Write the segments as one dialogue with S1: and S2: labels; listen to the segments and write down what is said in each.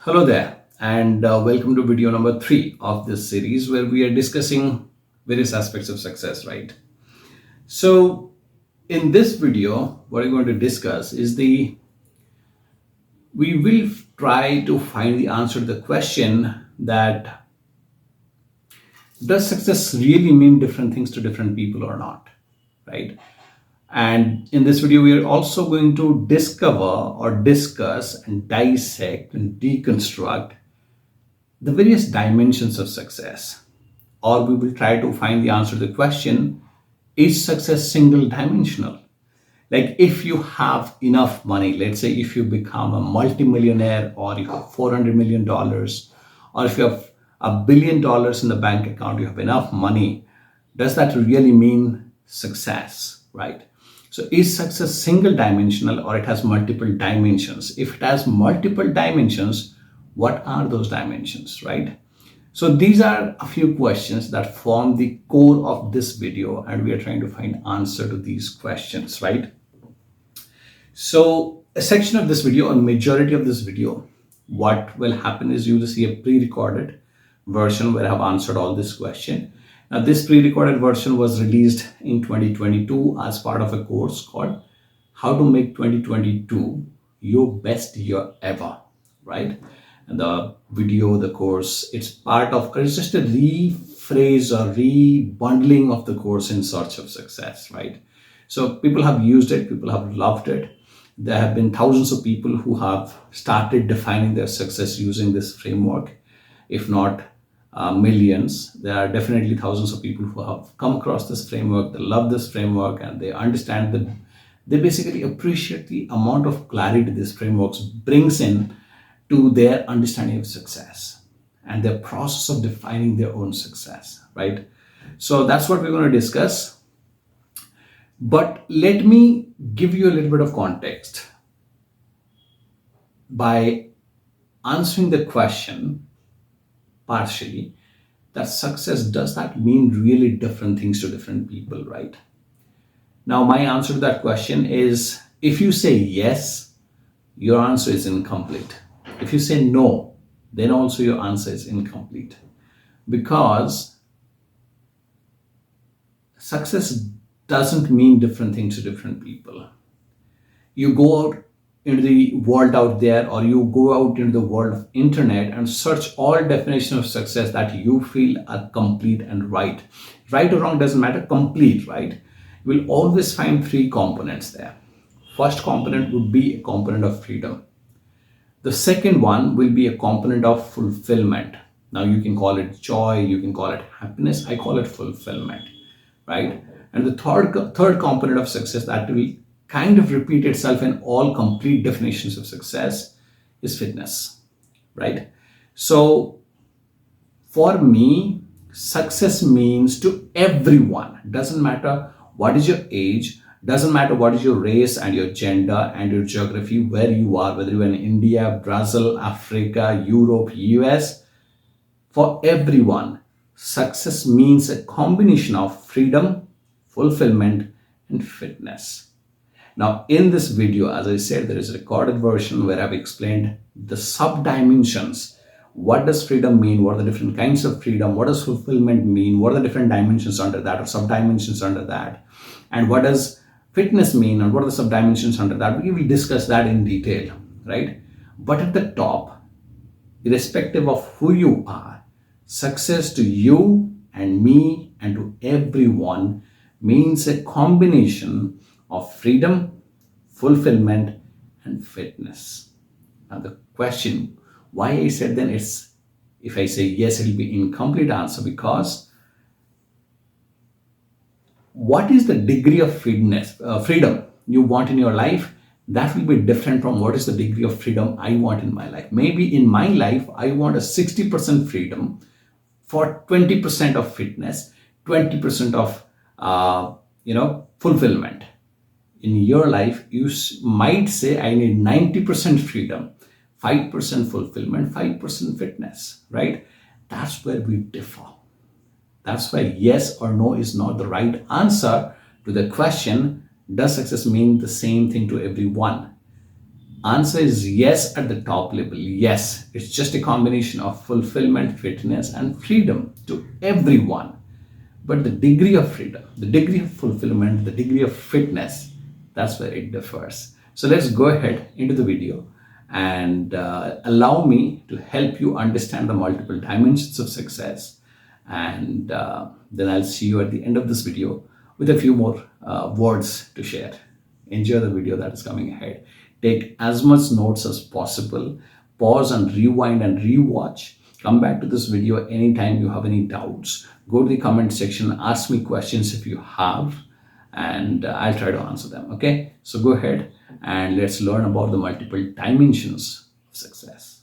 S1: Hello there, and welcome to video number 3 of this series where we are discussing various aspects of success, right? So, in this video, what we're going to discuss is we will try to find the answer to the question that does success really mean different things to different people or not, right? And in this video, we are also going to discover or discuss and dissect and deconstruct the various dimensions of success. Or we will try to find the answer to the question, is success single dimensional? Like if you have enough money, let's say if you become a multimillionaire or you have $400 million, or if you have $1 billion in the bank account, you have enough money, does that really mean success, right? So is success single dimensional or it has multiple dimensions? If it has multiple dimensions, what are those dimensions, right? So these are a few questions that form the core of this video, and we are trying to find answer to these questions, right? So a section of this video, a majority of this video, what will happen is you will see a pre-recorded version where I have answered all this question. Now this pre-recorded version was released in 2022 as part of a course called How to Make 2022 Your Best Year Ever, right? And the video, the course, it's just a rephrase or rebundling of the course In Search of Success, right? So people have used it, people have loved it. There have been thousands of people who have started defining their success using this framework, if not millions. There are definitely thousands of people who have come across this framework, they love this framework, and they understand that they basically appreciate the amount of clarity this framework brings in to their understanding of success and their process of defining their own success, right? So that's what we're going to discuss. But let me give you a little bit of context by answering the question partially that success, does that mean really different things to different people, right? Now, my answer to that question is, if you say yes, your answer is incomplete. If you say no, then also your answer is incomplete, because success doesn't mean different things to different people. You go out into the world out there, or you go out into the world of internet and search all definitions of success that you feel are complete and right. Right or wrong doesn't matter, complete, right? You will always find 3 components there. First component would be a component of freedom. The second one will be a component of fulfillment. Now you can call it joy, you can call it happiness, I call it fulfillment, right? And the third component of success that will kind of repeat itself in all complete definitions of success is fitness, right? So for me, success means to everyone, doesn't matter what is your age, doesn't matter what is your race and your gender and your geography, where you are, whether you're in India, Brazil, Africa, Europe, US, for everyone, success means a combination of freedom, fulfillment, and fitness. Now, in this video, as I said, there is a recorded version where I've explained the sub-dimensions. What does freedom mean? What are the different kinds of freedom? What does fulfillment mean? What are the different dimensions under that, or sub-dimensions under that? And what does fitness mean? And what are the sub-dimensions under that? We will discuss that in detail, right? But at the top, irrespective of who you are, success to you and me and to everyone means a combination of freedom, fulfillment, and fitness. Now the question, why I said then it's, if I say yes, it'll be incomplete answer, because what is the degree of freedom you want in your life? That will be different from what is the degree of freedom I want in my life. Maybe in my life, I want a 60% freedom for 20% of fitness, 20% of fulfillment. In your life, you might say, I need 90% freedom, 5% fulfillment, 5% fitness, right? That's where we differ. That's why yes or no is not the right answer to the question, does success mean the same thing to everyone? Answer is yes at the top level. Yes, it's just a combination of fulfillment, fitness, and freedom to everyone. But the degree of freedom, the degree of fulfillment, the degree of fitness, that's where it differs. So let's go ahead into the video and allow me to help you understand the multiple dimensions of success. And then I'll see you at the end of this video with a few more words to share. Enjoy the video that is coming ahead. Take as much notes as possible. Pause and rewind and rewatch. Come back to this video anytime you have any doubts. Go to the comment section, ask me questions if you have, and I'll try to answer them. Okay, so go ahead and let's learn about the multiple dimensions of success.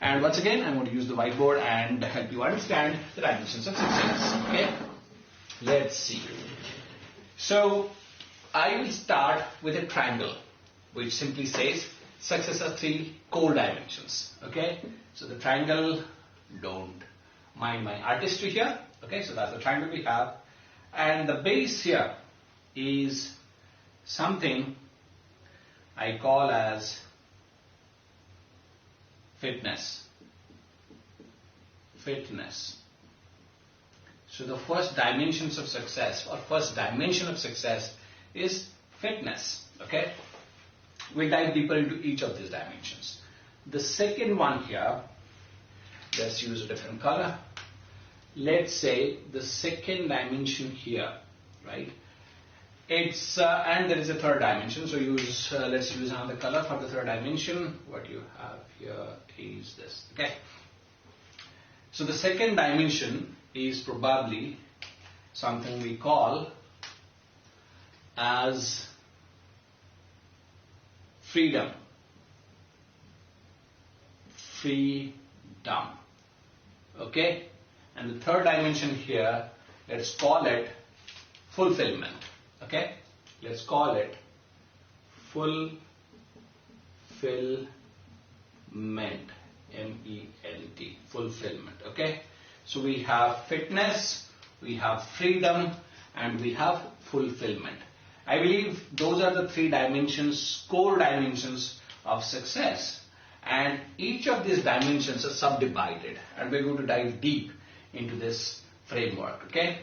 S1: And once again, I'm going to use the whiteboard and help you understand the dimensions of success. Okay, let's see. So I will start with a triangle, which simply says success has 3 core dimensions. Okay, so the triangle, don't mind my artistry here. Okay, so that's the triangle we have, and the base here is something I call as fitness. So the first dimensions of success, or first dimension of success, is fitness. Okay, we'll dive deeper into each of these dimensions. The second one here, let's use a different color. Let's say the second dimension here, right? It's and there is a third dimension. So let's use another color for the third dimension. What you have here is this. Okay. So the second dimension is probably something we call as freedom. Okay, and the third dimension here, let's call it fulfillment. Okay, let's call it fulfillment. MENT, fulfillment. Okay, so we have fitness, we have freedom, and we have fulfillment. I believe those are the 3 dimensions, core dimensions of success, and each of these dimensions are subdivided, and we're going to dive deep into this framework. Okay,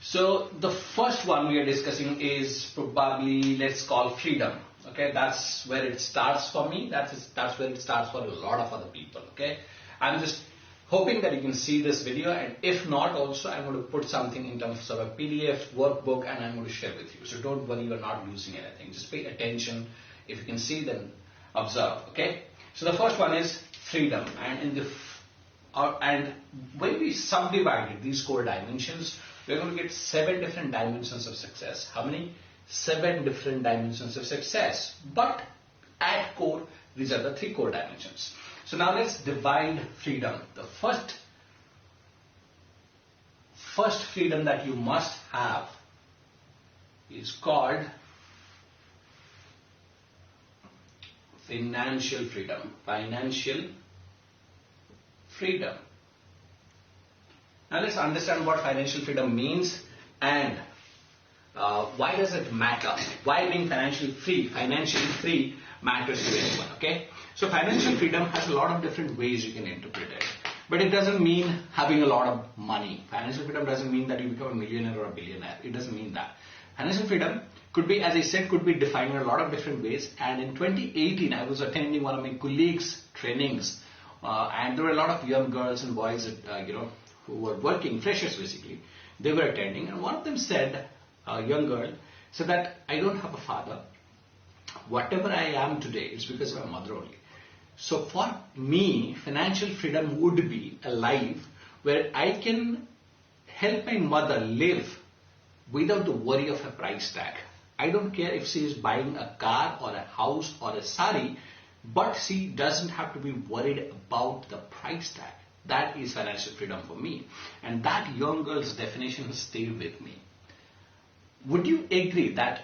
S1: so the first one we are discussing is probably, let's call freedom. Okay, that's where it starts for me. That's where it starts for a lot of other people. Okay, I'm just hoping that you can see this video, and if not, also I'm going to put something in terms of a PDF workbook, and I'm going to share with you. So don't worry, you're not losing anything. Just pay attention. If you can see, then observe. Okay, so the first one is freedom, and and when we subdivided these core dimensions, we're going to get 7 different dimensions of success. How many? 7 different dimensions of success, but at core, these are the 3 core dimensions. So now let's divide freedom. The first freedom that you must have is called financial freedom. Now let's understand what financial freedom means, and why does it matter? Why being financially free matters to anyone. Okay, so financial freedom has a lot of different ways you can interpret it, but it doesn't mean having a lot of money. Financial freedom doesn't mean that you become a millionaire or a billionaire. It doesn't mean that. Financial freedom could be, as I said, could be defined in a lot of different ways. And in 2018, I was attending one of my colleagues' trainings, and there were a lot of young girls and boys, who were working, freshers basically. They were attending, and one of them said, a young girl said that I don't have a father. Whatever I am today, it's because of my mother only. So for me, financial freedom would be a life where I can help my mother live without the worry of a price tag. I don't care if she is buying a car or a house or a sari, but she doesn't have to be worried about the price tag. That is financial freedom for me. And that young girl's definition has stayed with me. Would you agree that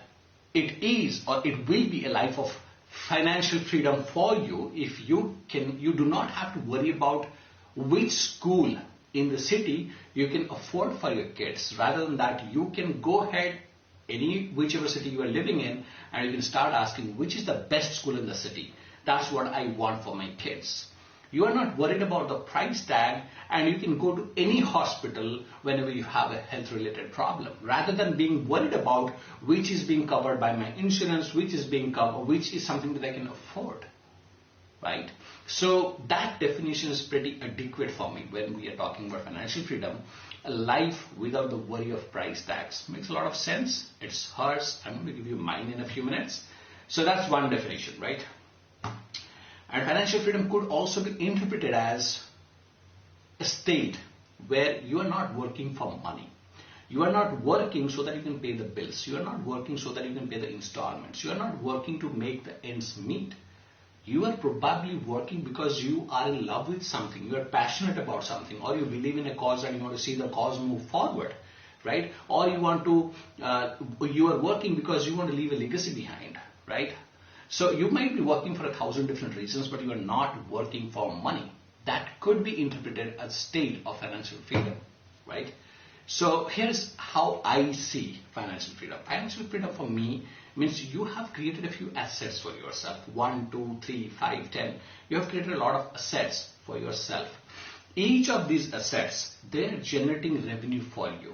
S1: it is or it will be a life of financial freedom for you if you do not have to worry about which school in the city you can afford for your kids. Rather than that, you can go ahead whichever city you are living in, and you can start asking which is the best school in the city. That's what I want for my kids. You are not worried about the price tag, and you can go to any hospital whenever you have a health related problem, rather than being worried about which is being covered by my insurance, which is being covered, which is something that I can afford, right? So that definition is pretty adequate for me when we are talking about financial freedom. A life without the worry of price tags makes a lot of sense. It's hers. I'm going to give you mine in a few minutes. So that's one definition, right? And financial freedom could also be interpreted as a state where you are not working for money. You are not working so that you can pay the bills. You are not working so that you can pay the installments. You are not working to make the ends meet. You are probably working because you are in love with something, you are passionate about something, or you believe in a cause and you want to see the cause move forward, right? Or you are working because you want to leave a legacy behind, right? So you might be working for 1,000 different reasons, but you are not working for money. That could be interpreted as a state of financial freedom, right? So here's how I see financial freedom. Financial freedom for me means you have created a few assets for yourself. 1, 2, 3, 5, 10. You have created a lot of assets for yourself. Each of these assets, they're generating revenue for you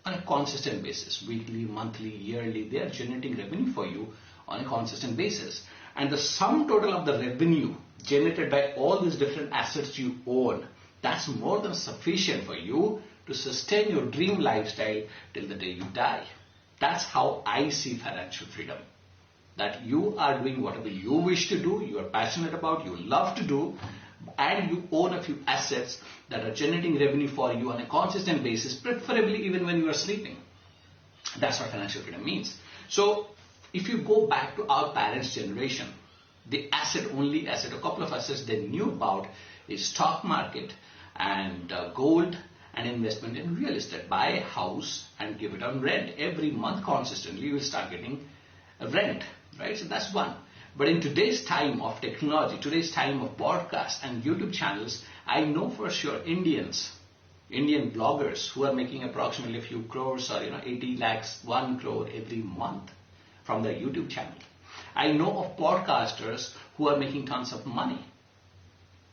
S1: on a consistent basis. Weekly, monthly, yearly, they're generating revenue for you on a consistent basis. And the sum total of the revenue generated by all these different assets you own, that's more than sufficient for you to sustain your dream lifestyle till the day you die. That's how I see financial freedom. That you are doing whatever you wish to do, you are passionate about, you love to do, and you own a few assets that are generating revenue for you on a consistent basis, preferably even when you are sleeping. That's what financial freedom means. So if you go back to our parents' generation, the only asset, a couple of assets they knew about is stock market and gold and investment in real estate. Buy a house and give it on rent. Every month consistently you will start getting a rent, right? So that's one. But in today's time of technology, today's time of podcasts and YouTube channels, I know for sure Indian bloggers who are making approximately a few crores or 80 lakhs, 1 crore every month from their YouTube channel. I know of podcasters who are making tons of money.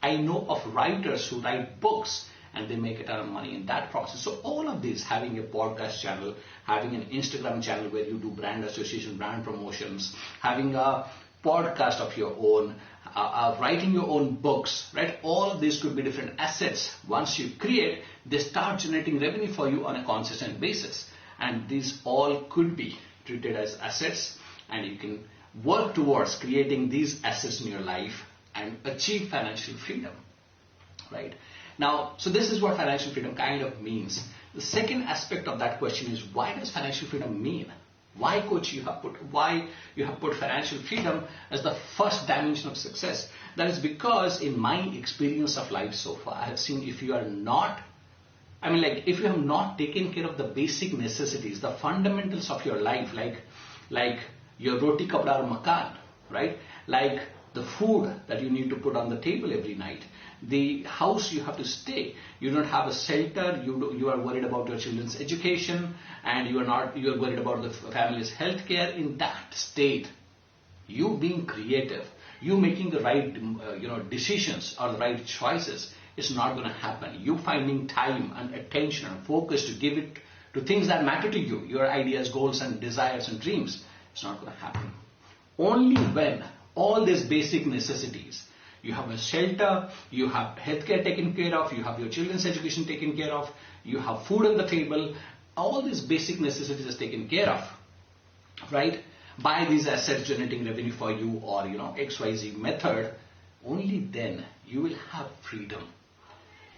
S1: I know of writers who write books and they make a ton of money in that process. So all of this, having a podcast channel, having an Instagram channel where you do brand association, brand promotions, having a podcast of your own, writing your own books, right? All of these could be different assets. Once you create, they start generating revenue for you on a consistent basis. And these all could be treated as assets, and you can work towards creating these assets in your life and achieve financial freedom, right? Now, so this is what financial freedom kind of means. The second aspect of that question is, why does financial freedom mean? Why, coach, you have put financial freedom as the first dimension of success? That is because in my experience of life so far, I have seen if you have not taken care of the basic necessities, the fundamentals of your life, like your roti, kapda, or makan, right? Like the food that you need to put on the table every night, the house you have to stay, you don't have a shelter, you are worried about your children's education, and you are worried about the family's health care. In that state, you being creative, you making the right decisions or the right choices, is not going to happen. You finding time and attention and focus to give it to things that matter to you, your ideas, goals and desires and dreams, it's not going to happen. Only when all these basic necessities, you have a shelter, you have healthcare taken care of, you have your children's education taken care of, you have food on the table, all these basic necessities is taken care of, right? By these assets generating revenue for you, or XYZ method, only then you will have freedom.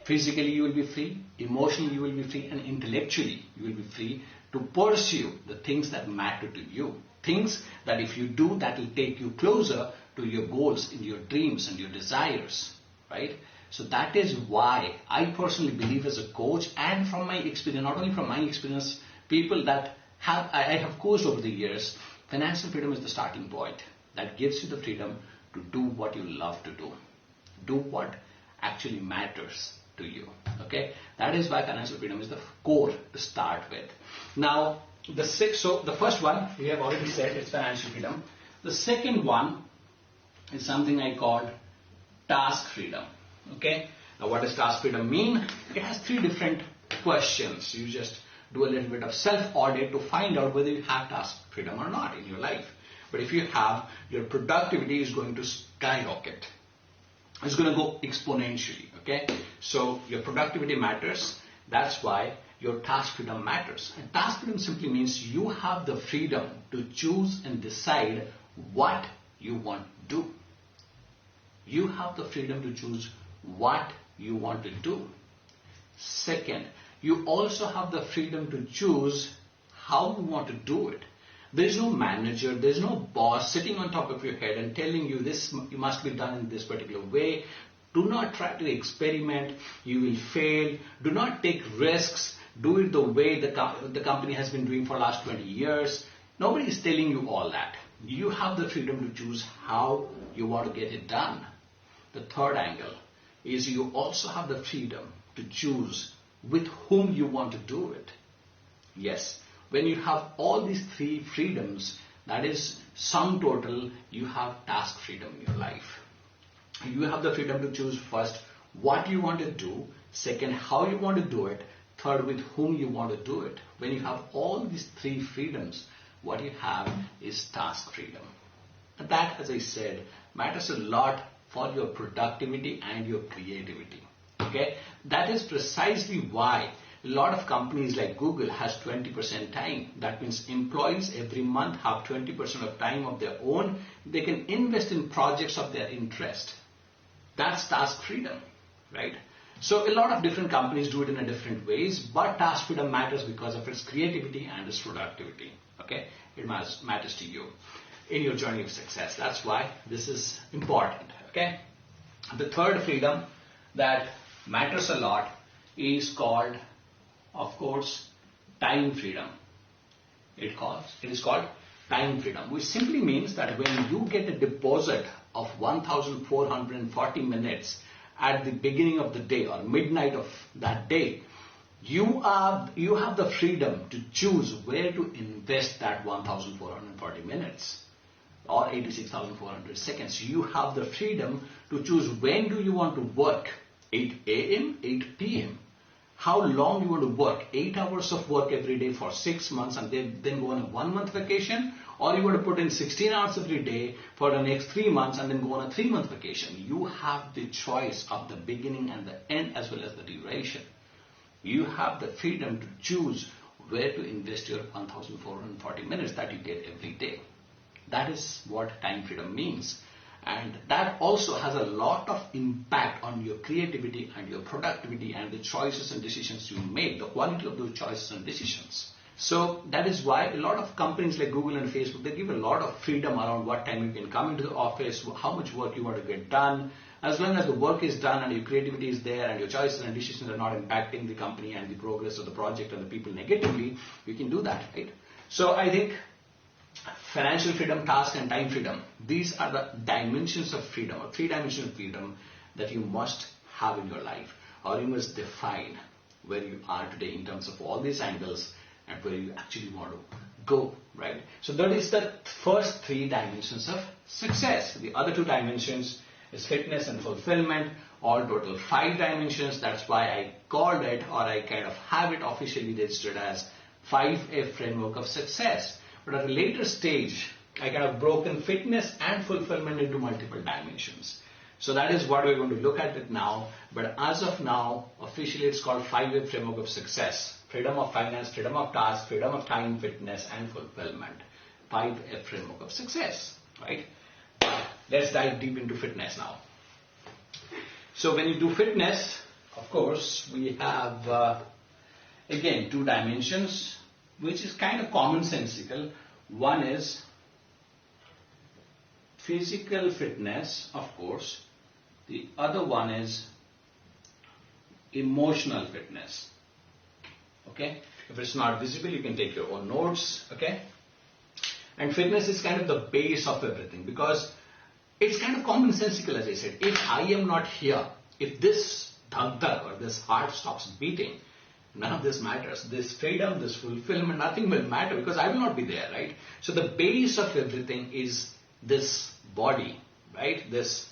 S1: Physically you will be free, emotionally you will be free, and intellectually you will be free to pursue the things that matter to you. Things that if you do, that will take you closer to your goals and your dreams and your desires, right? So that is why I personally believe, as a coach, and from my experience, not only from my experience, people that I have coached over the years, financial freedom is the starting point that gives you the freedom to do what you love to do what actually matters, to you. Okay, that is why financial freedom is the core to start with. Now, so the first one we have already said, it's financial freedom. The second one is something I called task freedom. Okay, now what does task freedom mean? It has three different questions. You just do a little bit of self-audit to find out whether you have task freedom or not in your life. But if you have, your productivity is going to skyrocket. It's going to go exponentially. Okay, so your productivity matters. That's why your task freedom matters. And task freedom simply means you have the freedom to choose and decide what you want to do. You have the freedom to choose what you want to do. Second, you also have the freedom to choose how you want to do it. There's no manager, there's no boss sitting on top of your head and telling you this must be done in this particular way. Do not try to experiment, you will fail. Do not take risks. Do it the way the company has been doing for the last 20 years. Nobody is telling you all that. You have the freedom to choose how you want to get it done. The third angle is you also have the freedom to choose with whom you want to do it. Yes, when you have all these three freedoms, that is sum total, you have task freedom in your life. You have the freedom to choose first what you want to do, second how you want to do it, third with whom you want to do it. When you have all these three freedoms, what you have is task freedom. And that, as I said, matters a lot for your productivity and your creativity. Okay, that is precisely why a lot of companies like Google has 20% time. That means employees every month have 20% of time of their own. They can invest in projects of their interest. That's task freedom, right? So a lot of different companies do it in a different ways, but task freedom matters because of its creativity and its productivity. Okay, it matters to you in your journey of success. That's why this is important. Okay, the third freedom that matters a lot is called, of course, time freedom. It is called time freedom, which simply means that when you get a deposit of 1,440 minutes at the beginning of the day or midnight of that day, you have the freedom to choose where to invest that 1,440 minutes or 86,400 seconds. You have the freedom to choose when do you want to work, 8 a.m., 8 p.m. How long you want to work, 8 hours of work every day for 6 months and then go on a 1 month vacation, or you want to put in 16 hours every day for the next 3 months and then go on a 3 month vacation. You have the choice of the beginning and the end as well as the duration. You have the freedom to choose where to invest your 1,440 minutes that you get every day. That is what time freedom means. And that also has a lot of impact on your creativity and your productivity and the choices and decisions you make, the quality of those choices and decisions. So that is why a lot of companies like Google and Facebook, they give a lot of freedom around what time you can come into the office, how much work you want to get done. As long as the work is done and your creativity is there and your choices and decisions are not impacting the company and the progress of the project and the people negatively, you can do that, right? So I think financial freedom, task and time freedom, these are the dimensions of freedom or three dimensions of freedom that you must have in your life, or you must define where you are today in terms of all these angles and where you actually want to go, right? So that is the first three dimensions of success. The other two dimensions is fitness and fulfillment, all total 5 dimensions. That's why I called it, or I kind of have it officially registered as 5F framework of success. But at a later stage, I kind of broken fitness and fulfillment into multiple dimensions. So that is what we're going to look at it now. But as of now, officially it's called 5F framework of success. Freedom of finance, freedom of task, freedom of time, fitness and fulfillment. 5F framework of success, right? Let's dive deep into fitness now. So when you do fitness, of course, we have, again, 2 dimensions, which is kind of commonsensical. One is physical fitness, of course. The other one is emotional fitness. Okay? If it's not visible, you can take your own notes. Okay? And fitness is kind of the base of everything because it's kind of commonsensical, as I said. If I am not here, if this dhak or this heart stops beating, none of this matters. This freedom, this fulfillment, nothing will matter because I will not be there, right? So the base of everything is this body, right? This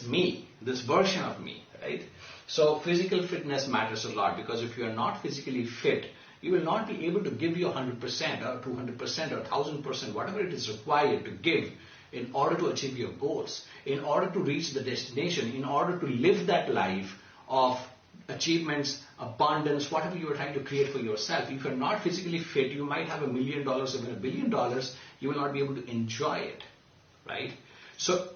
S1: me, this version of me, right? So physical fitness matters a lot because if you are not physically fit, you will not be able to give your 100% or 200% or 1000%, whatever it is required to give in order to achieve your goals, in order to reach the destination, in order to live that life of achievements, abundance, whatever you are trying to create for yourself. If you're not physically fit, you might have $1 million, even $1 billion, you will not be able to enjoy it, right? So,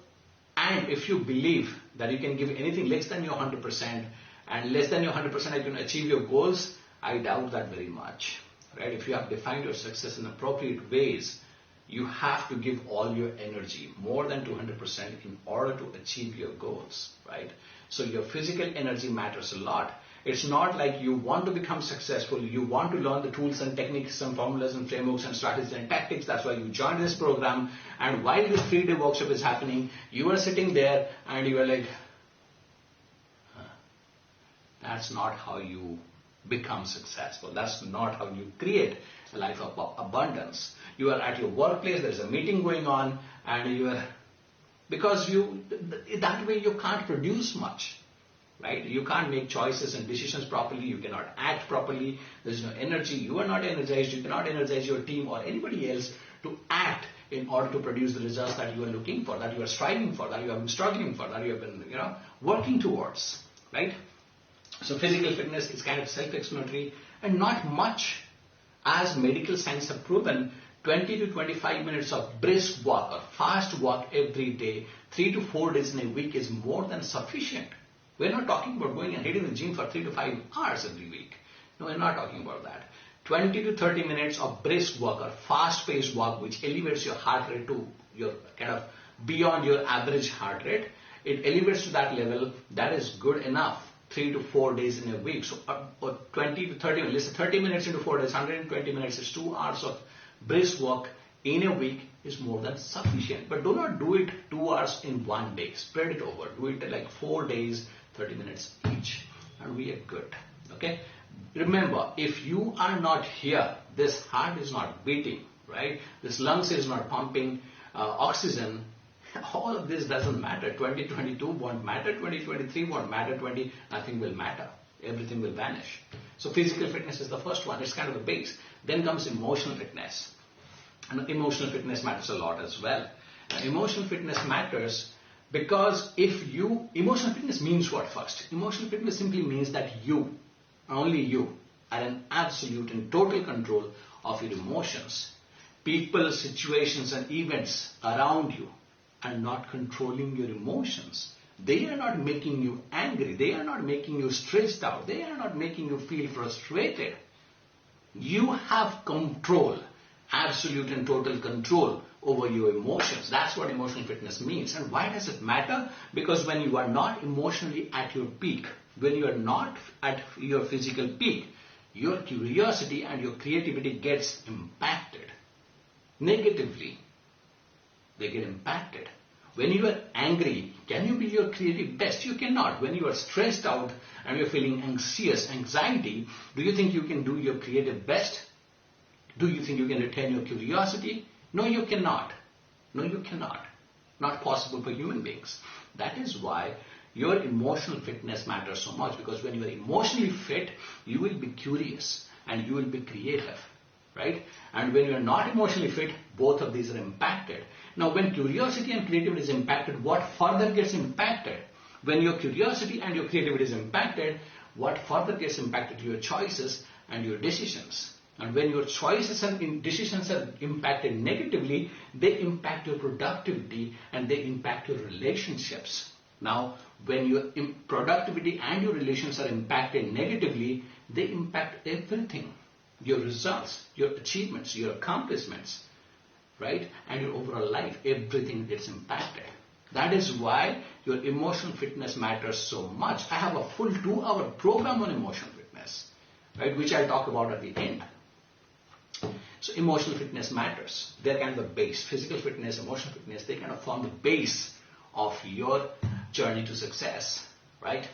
S1: and if you believe that you can give anything less than your 100% and less than your 100% you can achieve your goals, I doubt that very much, right? If you have defined your success in appropriate ways, you have to give all your energy, more than 200%, in order to achieve your goals, right? So your physical energy matters a lot. It's not like you want to become successful, you want to learn the tools and techniques and formulas and frameworks and strategies and tactics. That's why you joined this program. And while this 3-day workshop is happening, you are sitting there and you are like, that's not how you become successful. That's not how you create a life of abundance. You are at your workplace, there's a meeting going on, and you are, because that way you can't produce much, right? You can't make choices and decisions properly, you cannot act properly, there's no energy, you are not energized, you cannot energize your team or anybody else to act in order to produce the results that you are looking for, that you are striving for, that you have been struggling for, that you have been, working towards, right? So physical fitness is kind of self-explanatory and not much, as medical science have proven. 20 to 25 minutes of brisk walk or fast walk every day, 3 to 4 days in a week is more than sufficient. We're not talking about going and hitting the gym for 3 to 5 hours every week. No, we're not talking about that. 20 to 30 minutes of brisk walk or fast-paced walk, which elevates your heart rate to your kind of beyond your average heart rate. It elevates to that level. That is good enough. 3 to 4 days in a week. So 20 to 30 minutes, let's say 30 minutes into 4 days, 120 minutes is 2 hours of brisk walk in a week is more than sufficient. But do not do it 2 hours in one day. Spread it over. Do it like 4 days, 30 minutes each. And we are good. Okay? Remember, if you are not here, this heart is not beating, right? This lungs is not pumping oxygen. All of this doesn't matter. 2022 won't matter. 2023 won't matter. Nothing will matter. Everything will vanish. So physical fitness is the first one. It's kind of a base. Then comes emotional fitness. And emotional fitness matters a lot as well. Now, emotional fitness matters because emotional fitness means what first? Emotional fitness simply means that you, only you, are in absolute and total control of your emotions. People, situations and events around you are not controlling your emotions. They are not making you angry. They are not making you stressed out. They are not making you feel frustrated. You have control, absolute and total control over your emotions. That's what emotional fitness means. And why does it matter? Because when you are not emotionally at your peak, when you are not at your physical peak, your curiosity and your creativity gets impacted negatively. They get impacted. When you are angry, can you be your creative best? You cannot. When you are stressed out and you're feeling anxiety, do you think you can do your creative best? Do you think you can retain your curiosity? No, you cannot. No, you cannot. Not possible for human beings. That is why your emotional fitness matters so much, because when you are emotionally fit, you will be curious and you will be creative, right? And when you are not emotionally fit, both of these are impacted. Now, when curiosity and creativity is impacted, what further gets impacted? When your curiosity and your creativity is impacted, what further gets impacted? Your choices and your decisions. And when your choices and decisions are impacted negatively, they impact your productivity and they impact your relationships. Now, when your productivity and your relations are impacted negatively, they impact everything. Your results, your achievements, your accomplishments, right? And your overall life, everything gets impacted. That is why your emotional fitness matters so much. I have a full 2-hour program on emotional fitness, right? Which I'll talk about at the end. So emotional fitness matters. They're kind of the base. Physical fitness, emotional fitness, they kind of form the base of your journey to success, right?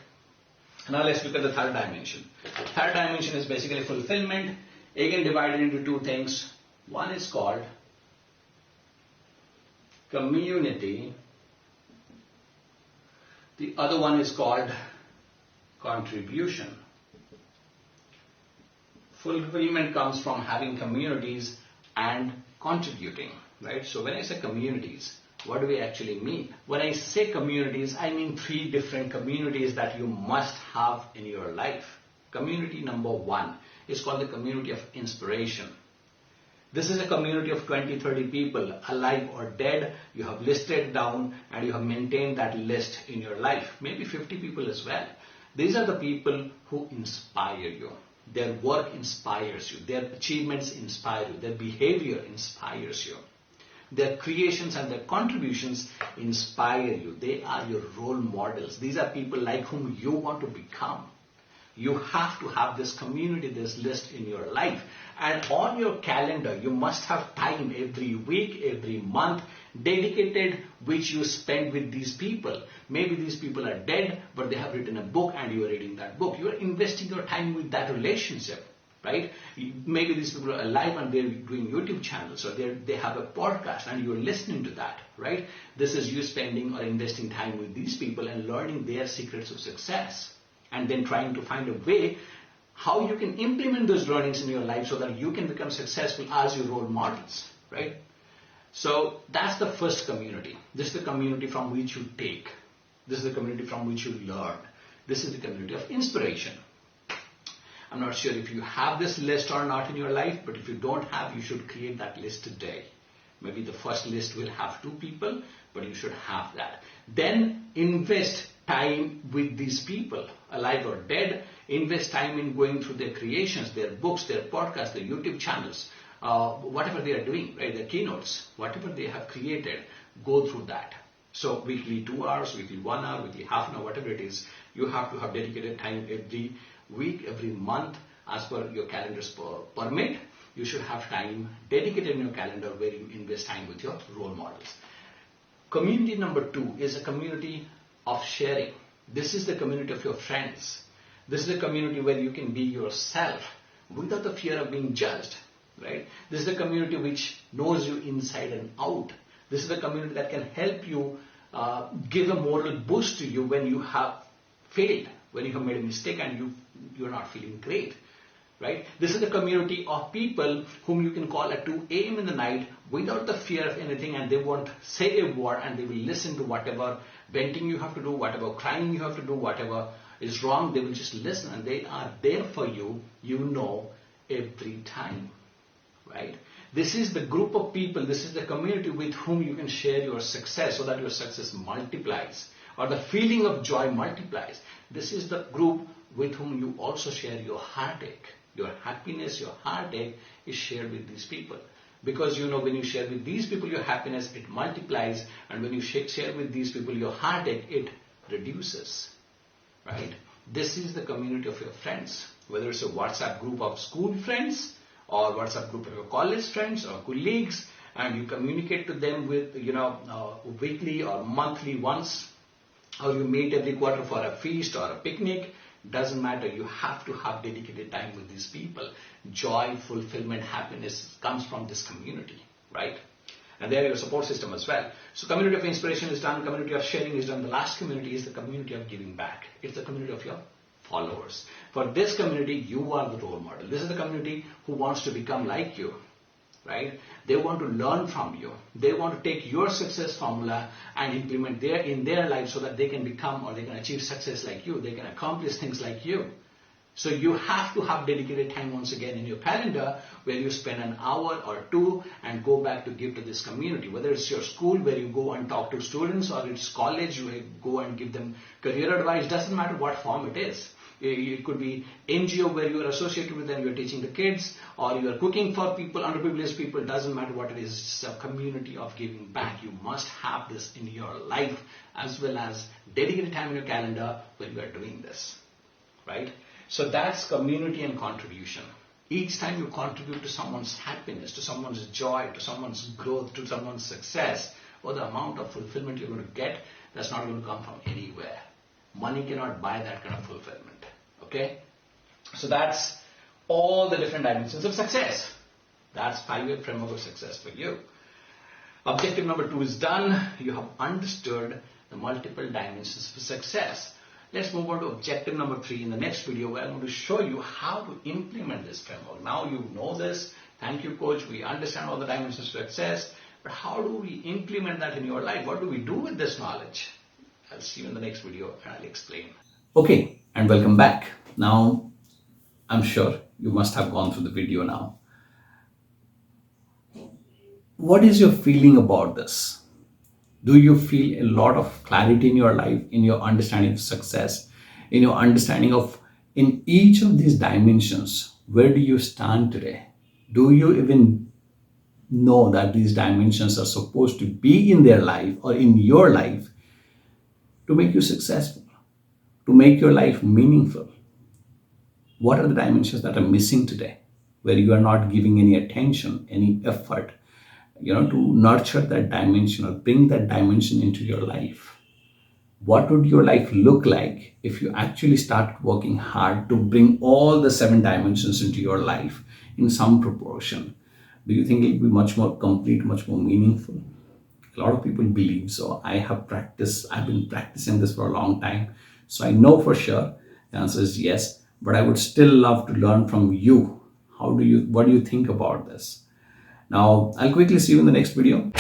S1: Now let's look at the third dimension. Third dimension is basically fulfillment, again divided into two things. One is called community, the other one is called contribution. Fulfillment comes from having communities and contributing, right? So when I say communities, what do we actually mean? When I say communities, I mean three different communities that you must have in your life. Community number one is called the community of inspiration. This is a community of 20-30 people, alive or dead. You have listed down and you have maintained that list in your life. Maybe 50 people as well. These are the people who inspire you. Their work inspires you. Their achievements inspire you. Their behavior inspires you. Their creations and their contributions inspire you. They are your role models. These are people like whom you want to become. You have to have this community, this list in your life. And on your calendar, you must have time every week, every month, dedicated which you spend with these people. Maybe these people are dead, but they have written a book and you are reading that book. You are investing your time with that relationship, right? Maybe these people are alive and they're doing YouTube channels, or they have a podcast and you're listening to that, right? This is you spending or investing time with these people and learning their secrets of success, and then trying to find a way how you can implement those learnings in your life so that you can become successful as your role models, right? So that's the first community. This is the community from which you take. This is the community from which you learn. This is the community of inspiration. I'm not sure if you have this list or not in your life, but if you don't have, you should create that list today. Maybe the first list will have 2 people, but you should have that. Then invest time with these people, alive or dead. Invest time in going through their creations, their books, their podcasts, their YouTube channels, whatever they are doing, right? Their keynotes, whatever they have created, go through that. So weekly 2 hours, weekly 1 hour, weekly half an hour, whatever it is, you have to have dedicated time every week, every month, as per your calendars permit. You should have time dedicated in your calendar where you invest time with your role models. Community number 2 is a community of sharing. This is the community of your friends. This is a community where you can be yourself without the fear of being judged, right? This is the community which knows you inside and out. This is the community that can help you give a moral boost to you when you have failed, when you have made a mistake and you're not feeling great, right? This is the community of people whom you can call at 2 a.m. in the night without the fear of anything, and they won't say a word, and they will listen to whatever venting you have to do, whatever crying you have to do, whatever is wrong. They will just listen, and they are there for you, every time, right? This is the group of people, this is the community with whom you can share your success so that your success multiplies, or the feeling of joy multiplies. This is the group with whom you also share your heartache. Your happiness, your heartache is shared with these people. Because when you share with these people your happiness, it multiplies, and when you share with these people your heartache, it reduces, right? This is the community of your friends, whether it's a WhatsApp group of school friends, or WhatsApp group of your college friends or colleagues, and you communicate to them with, weekly or monthly once, or you meet every quarter for a feast or a picnic. Doesn't matter. You have to have dedicated time with these people. Joy, fulfillment, happiness comes from this community, right? And they are your support system as well. So community of inspiration is done, community of sharing is done. The last community is the community of giving back. It's the community of your followers. For this community, you are the role model. This is the community who wants to become like you, right? They want to learn from you. They want to take your success formula and implement in their life so that they can become, or they can achieve success like you. They can accomplish things like you. So you have to have dedicated time once again in your calendar where you spend an hour or 2 and go back to give to this community. Whether it's your school where you go and talk to students, or it's college, you go and give them career advice. Doesn't matter what form it is. It could be NGO where you are associated with them, you are teaching the kids, or you are cooking for people, underprivileged people. Doesn't matter what it is. It's a community of giving back. You must have this in your life, as well as dedicated time in your calendar where you are doing this, right? So that's community and contribution. Each time you contribute to someone's happiness, to someone's joy, to someone's growth, to someone's success, or the amount of fulfillment you're going to get, that's not going to come from anywhere. Money cannot buy that kind of fulfillment. Okay, so that's all the different dimensions of success. That's 5-year framework of success for you. Objective number 2 is done. You have understood the multiple dimensions for success. Let's move on to objective number 3 in the next video, where I'm going to show you how to implement this framework. Now you know this. Thank you, coach. We understand all the dimensions of success, but how do we implement that in your life? What do we do with this knowledge? I'll see you in the next video and I'll explain. Okay, and welcome back. Now, I'm sure you must have gone through the video now. What is your feeling about this? Do you feel a lot of clarity in your life, in your understanding of success, in your understanding of, in each of these dimensions, where do you stand today? Do you even know that these dimensions are supposed to be in their life or in your life to make you successful, to make your life meaningful? What are the dimensions that are missing today, where you are not giving any attention, any effort, to nurture that dimension or bring that dimension into your life? What would your life look like if you actually start working hard to bring all the 7 dimensions into your life in some proportion? Do you think it will be much more complete, much more meaningful? A lot of people believe so. I've been practicing this for a long time. So I know for sure the answer is yes, but I would still love to learn from you. What do you think about this? Now, I'll quickly see you in the next video.